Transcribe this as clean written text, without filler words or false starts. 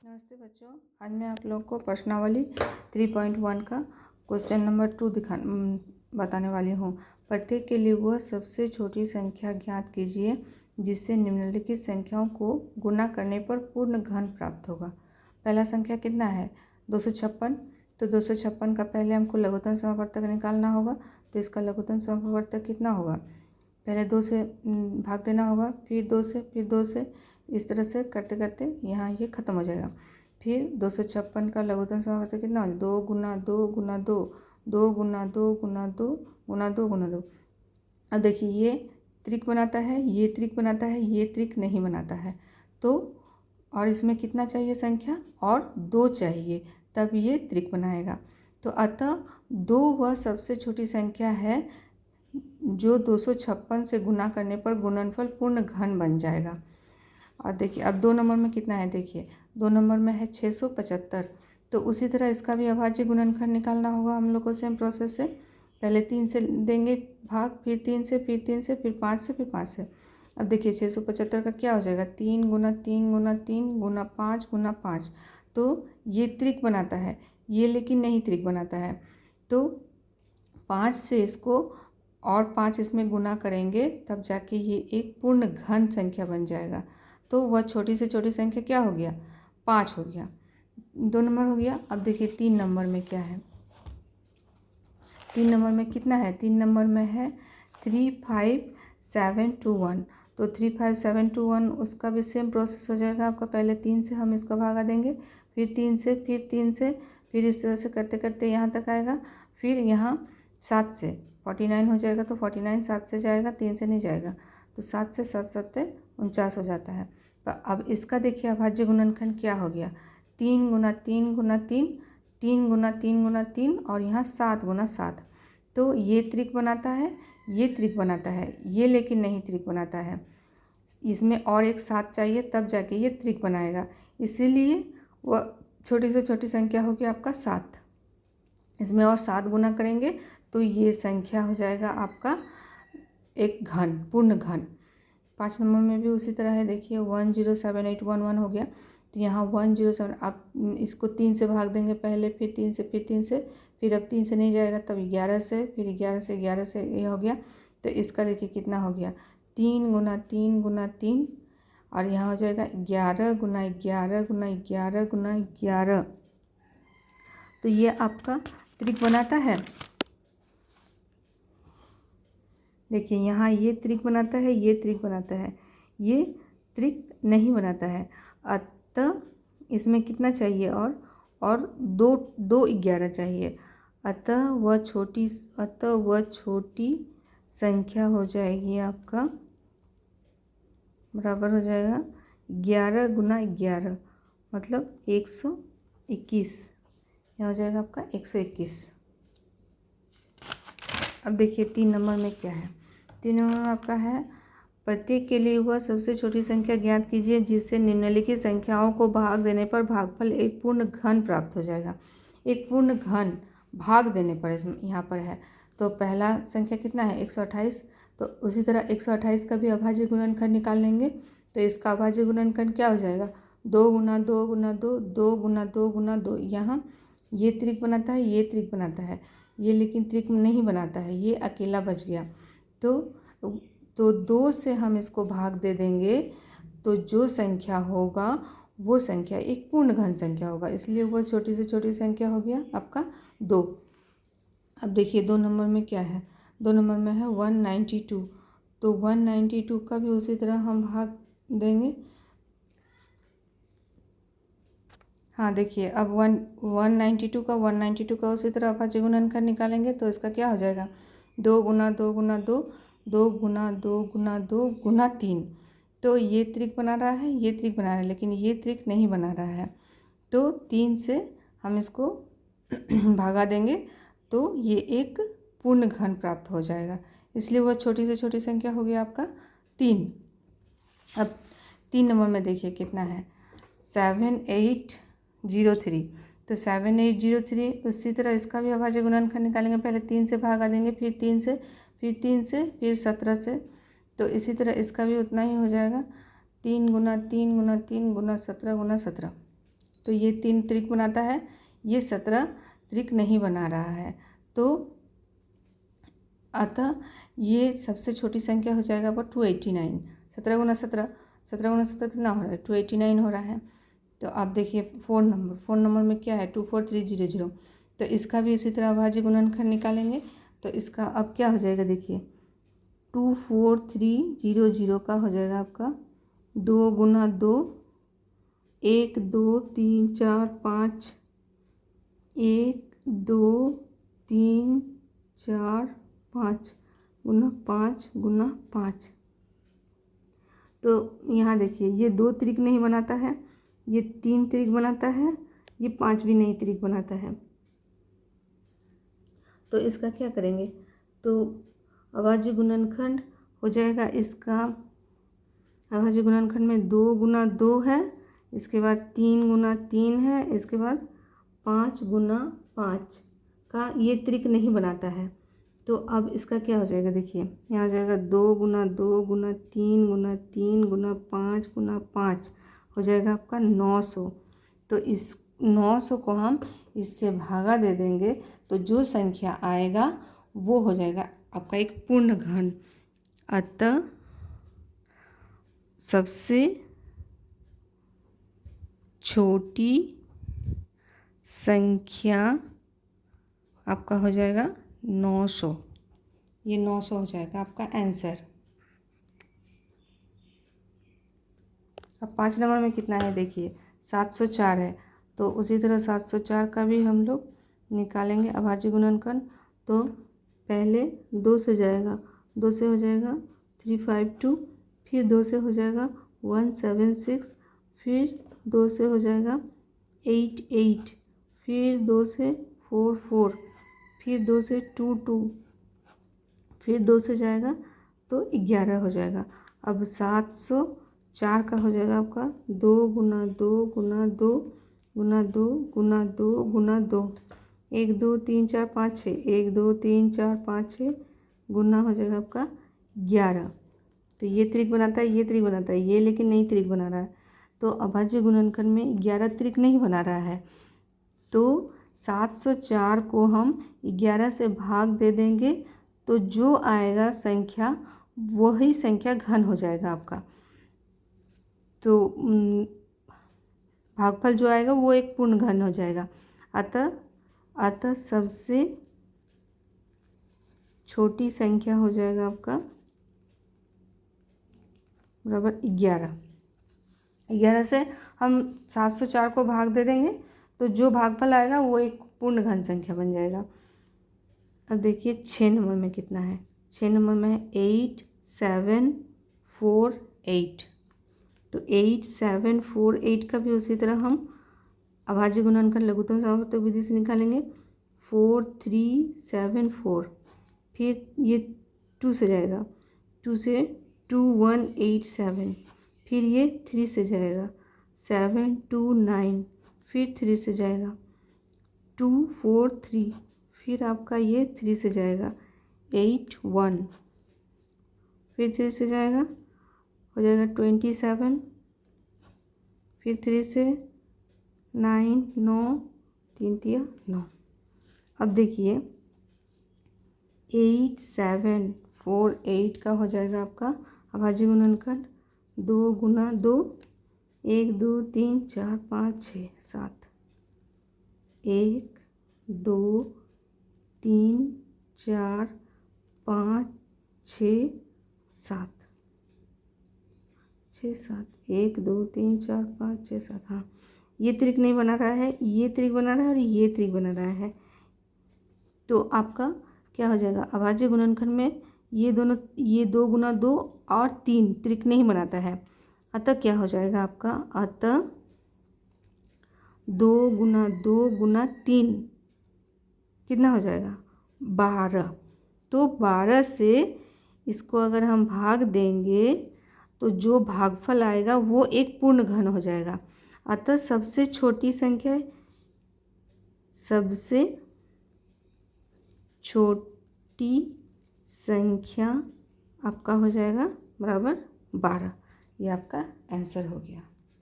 नमस्ते बच्चों, आज मैं आप लोग को प्रश्नावली 3.1 का क्वेश्चन नंबर 2 बताने वाली हूँ। प्रत्येक के लिए वह सबसे छोटी संख्या ज्ञात कीजिए जिससे निम्नलिखित संख्याओं को गुणा करने पर पूर्ण घन प्राप्त होगा। पहला संख्या कितना है? 256। तो 256 का पहले हमको लघुत्तम समापवर्तक निकालना होगा। तो इसका लघुत्तम समापवर्तक कितना होगा? पहले 2 से भाग देना होगा, फिर 2 से, फिर 2 से, इस तरह से करते करते यहाँ ये ख़त्म हो जाएगा। फिर 256 का लघुत्तम समापवर्तक कितना हो जाएगा? 2 गुना 2 गुना 2, 2 गुना 2 गुना 2 गुना 2 गुना 2। अब देखिए ये त्रिक बनाता है, ये त्रिक बनाता है, ये त्रिक नहीं बनाता है। तो और इसमें कितना चाहिए संख्या? और 2 चाहिए, तब ये त्रिक बनाएगा। तो अतः 2 वह सबसे छोटी संख्या है जो 256 से गुना करने पर गुणनफल पूर्ण घन बन जाएगा। और देखिए अब 2 नंबर में कितना है? देखिए 2 नंबर में है 675। तो उसी तरह इसका भी अभाज्य गुणनखंड निकालना होगा हम लोग को सेम प्रोसेस से। पहले 3 से देंगे भाग, फिर 3 से, फिर 3 से, फिर 5 से, फिर 5 से। अब देखिए 675 का क्या हो जाएगा? 3 गुना 3 गुना 3 गुना 5 गुना 5। तो ये त्रिक बनाता है, ये लेकिन नहीं त्रिक बनाता है। तो 5 से इसको और 5 इसमें गुना करेंगे तब जाके ये एक पूर्ण घन संख्या बन जाएगा। तो वह छोटी से छोटी संख्या क्या हो गया? 5 हो गया। 2 नंबर हो गया। अब देखिए 3 नंबर में क्या है? 3 नंबर में कितना है? 3 नंबर में है 35721। तो 35721 उसका भी सेम प्रोसेस हो जाएगा आपका। पहले 3 से हम इसका भागा देंगे, फिर 3 से, फिर 3 से, फिर इस तरह से करते करते यहाँ तक आएगा। फिर यहाँ 7 से 49 हो जाएगा। तो 49 7 से जाएगा, 3 से नहीं जाएगा। तो 7 से 7 7 49 हो जाता है। अब इसका देखिए अभाज्य गुणनखंड क्या हो गया? 3 गुना 3 गुना 3, 3 गुना 3 गुना 3 और यहाँ 7 गुना 7। तो ये त्रिक बनाता है, ये त्रिक बनाता है, ये लेकिन नहीं त्रिक बनाता है। इसमें और एक 7 चाहिए तब जाके ये त्रिक बनाएगा। इसीलिए वह छोटी से छोटी संख्या होगी आपका 7। इसमें और 7 गुना करेंगे तो ये संख्या हो जाएगा आपका एक घन, पूर्ण घन। 5 नंबर में भी उसी तरह है। देखिए 107811 हो गया। तो यहाँ 107, आप इसको 3 से भाग देंगे पहले, फिर 3 से, फिर 3 से, फिर अब 3 से नहीं जाएगा तब 11 से, फिर 11 से, 11 से ये हो गया। तो इसका देखिए कितना हो गया? 3 गुना 3 गुना 3 और यहाँ हो जाएगा 11 गुना 11 गुना 11 गुना 11। तो ये आपका त्रिक बनाता है। देखिए यहाँ ये त्रिक बनाता है, ये त्रिक बनाता है, ये त्रिक नहीं बनाता है। अतः इसमें कितना चाहिए? और 2 11 चाहिए। अतः वह छोटी संख्या हो जाएगी आपका, बराबर हो जाएगा 11 गुना 11 मतलब 121। यह हो जाएगा आपका 121। अब देखिए 3 नंबर में क्या है? 3 नंबर में आपका है प्रत्येक के लिए वह सबसे छोटी संख्या ज्ञात कीजिए जिससे निम्नलिखित संख्याओं को भाग देने पर भागफल एक पूर्ण घन प्राप्त हो जाएगा। एक पूर्ण घन भाग देने पर इसमें यहाँ पर है। तो पहला संख्या कितना है? 128। तो उसी तरह 128 का भी अभाज्य गुणनखंड निकाल लेंगे। तो इसका अभाज्य गुणनखंड क्या हो जाएगा? 2 गुना 2 गुना 2, 2 गुना 2 गुना 2। यहाँ ये त्रिक बनाता है, ये त्रिक बनाता है, ये लेकिन त्रिक नहीं बनाता है, ये अकेला बच गया। तो 2 से हम इसको भाग दे देंगे तो जो संख्या होगा वो संख्या एक पूर्ण घन संख्या होगा। इसलिए वो छोटी से छोटी संख्या हो गया आपका 2। अब देखिए 2 नंबर में क्या है? 2 नंबर में है 192। तो 192 का भी उसी तरह हम भाग देंगे। हाँ देखिए अब 192 का उसी तरह अभाज्य गुणनखंड निकालेंगे। तो इसका क्या हो जाएगा? 2 गुना 2 गुना 2, 2 गुना 2 गुना 2 गुना 3। तो ये त्रिक बना रहा है, ये त्रिक बना रहा है, लेकिन ये त्रिक नहीं बना रहा है। तो 3 से हम इसको भागा देंगे तो ये एक पूर्ण घन प्राप्त हो जाएगा। इसलिए वह छोटी से छोटी संख्या हो गया आपका 3। अब 3 नंबर में देखिए कितना है? 7803। तो 7803 उसी तरह इसका भी अभाज्य गुणनखंड निकालेंगे। पहले 3 से भागा देंगे, फिर 3 से, फिर 3 से, फिर 17 से। तो इसी तरह इसका भी उतना ही हो जाएगा। 3 गुना 3 गुना 3 गुना 17 गुना 17। तो ये 3 त्रिक बनाता है, ये 17 त्रिक नहीं बना रहा है। तो अतः ये सबसे छोटी संख्या हो जाएगा आपका 289। 17 गुना 17, 17 गुना 17 कितना हो रहा है? 289 हो रहा है। तो आप देखिए 4 नंबर में क्या है? 24300। तो इसका भी इसी तरह अभाज्य गुणनखंड निकालेंगे। तो इसका अब क्या हो जाएगा देखिए, 24300 का हो जाएगा आपका 2 गुना 2, 1 2 3 4 5, 1 2 3 4 5 गुना 5 गुना 5। तो यहाँ देखिए ये 2 त्रिक नहीं बनाता है, ये 3 त्रिक बनाता है, ये 5 भी नहीं त्रिक बनाता है। तो इसका क्या करेंगे? तो अभाज्य गुणनखंड हो जाएगा इसका, अभाज्य गुणनखंड में 2 गुना 2 है, इसके बाद 3 गुना 3 है, इसके बाद 5 गुना 5 का ये त्रिक नहीं बनाता है। तो अब इसका क्या हो जाएगा देखिए, यहाँ हो जाएगा 2 गुना 2 गुना 3 गुना 3 गुना 5 गुना 5 हो जाएगा आपका 900। तो इस 900 को हम इससे भागा दे देंगे तो जो संख्या आएगा वो हो जाएगा आपका एक पूर्ण घन। अतः सबसे छोटी संख्या आपका हो जाएगा 900। ये 900 हो जाएगा आपका आंसर। अब 5 नंबर में कितना है देखिए, 704 है। तो उसी तरह 704 का भी हम लोग निकालेंगे अभाज्य गुणनखंड। तो पहले 2 से जाएगा, 2 से हो जाएगा 352, फिर 2 से हो जाएगा 176, फिर 2 से हो जाएगा 88, फिर 2 से 44, फिर 2 से 22, फिर 2 से जाएगा तो 11 हो जाएगा। अब 704 का हो जाएगा आपका 2 गुना 2 गुना 2 गुना 2 गुना 2 गुना 2, 1 2 3 4 5 6, 1 2 3 4 5 6 गुना हो जाएगा आपका 11। तो ये त्रिक बनाता है, ये त्रिक बनाता है, ये लेकिन नहीं त्रिक बना रहा है। तो अभाज्य गुणनखंड में 11 त्रिक नहीं बना रहा है। तो 704 को हम 11 से भाग दे देंगे तो जो आएगा संख्या वही संख्या घन हो जाएगा आपका। तो भागफल जो आएगा वो एक पूर्ण घन हो जाएगा। अतः सबसे छोटी संख्या हो जाएगा आपका बराबर 11। 11 से हम 704 को भाग दे देंगे तो जो भागफल आएगा वो एक पूर्ण घन संख्या बन जाएगा। अब देखिए 6 नंबर में कितना है, 6 नंबर में है 8748। तो 8748 का भी उसी तरह हम अभाज्य गुणनखंड लघुत्तम समापवर्तक विधि से निकालेंगे। 4374, फिर ये 2 से जाएगा, 2 से 2187, फिर ये 3 से जाएगा 729, फिर 3 से जाएगा 243, फिर आपका ये 3 से जाएगा 81, फिर 3 से जाएगा हो जाएगा 27, फिर 3 से 9 9 3 3 9। अब देखिए 8748 का हो जाएगा आपका अभाज्य गुणनखंड 2 गुना 2, 1 2 3 4 5 6 7, 1 2 3 4 5 6 7, 6 7, 1 2 3 4 5 6 7। हाँ, ये त्रिक नहीं बना रहा है, ये त्रिक बना रहा है और ये त्रिक बना रहा है। तो आपका क्या हो जाएगा, अभाज्य गुणनखंड में ये दोनों, ये 2 गुना 2 और 3 त्रिक नहीं बनाता है। अतः क्या हो जाएगा आपका, अतः 2 गुना 2 गुना 3 कितना हो जाएगा 12। तो 12 से इसको अगर हम भाग देंगे तो जो भागफल आएगा वो एक पूर्ण घन हो जाएगा। अतः सबसे छोटी संख्या, सबसे छोटी संख्या आपका हो जाएगा बराबर 12। ये आपका आंसर हो गया।